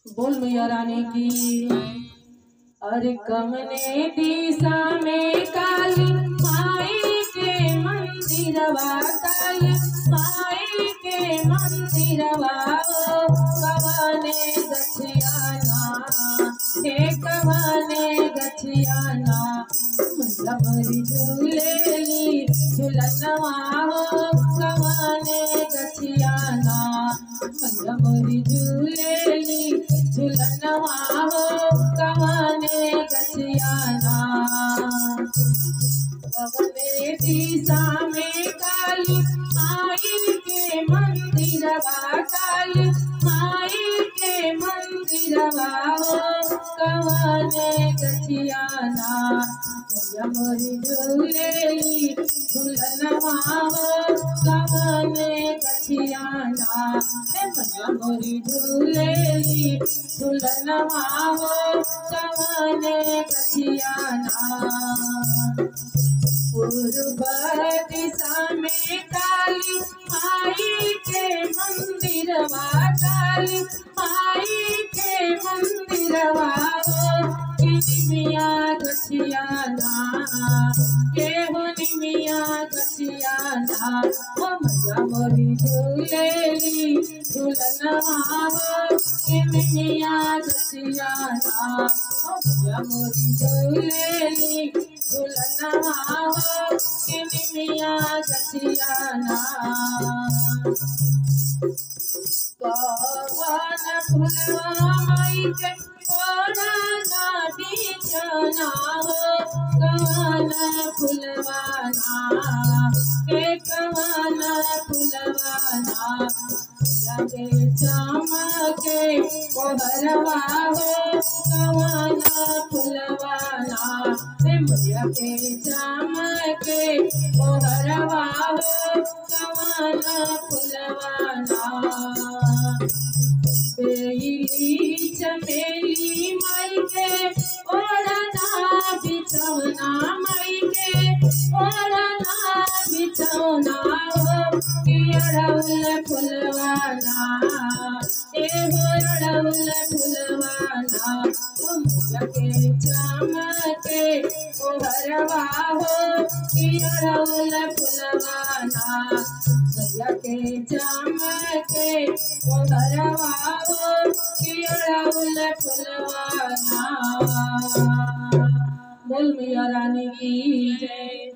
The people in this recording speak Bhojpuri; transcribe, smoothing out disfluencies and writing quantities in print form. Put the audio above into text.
बोल मैया रानी की। अरे कमने दिशा में काली माई के मंदिरवा, काली माई के मंदिरवा, कवने गछियाना हे कवने गछियाना, मलबरी झूलेली झुलनवा कवने गछियाना, मलबरी झूलेली झुलनवा कवने गछियाना। कवने दिशा में काली माई के मंदिरवा, काली माई के मंदिरवा, कवने गछियाना, मलबरी झूलेली झुलनवा कवने गछियाना, मलबरी झूलेली झुलनवा कवने गछियाना। पूर्व दिशा में काली माई के मंदिरवा, काली माई के मंदिरवा, निमिया गछियाना के हो निमिया गछियाना, मलबरी झूलेली झुलनवा निमिया गछियाना, मलबरी झूलेली झुलनवा निमिया गछियाना। कवन फुलवा माई के कोना बिछना, कवन फुलवाना के कवन फुलवाना, लगे चमके कोहरवा कवन फुलवाना, मैया के चमके कोहरवा कवन फुलवाना। बेली चमेली माई के ओढ़ना बिछौना, माई के ओढ़ना बिछौना, अड़उल फुलवाना एगो अड़उल फुलवाना, मैया के चमके कोहरवा अड़उल फुलवाना, मैया के चमके कोहरवा अड़उल फुलवाना। बोल मैया रानी की जय।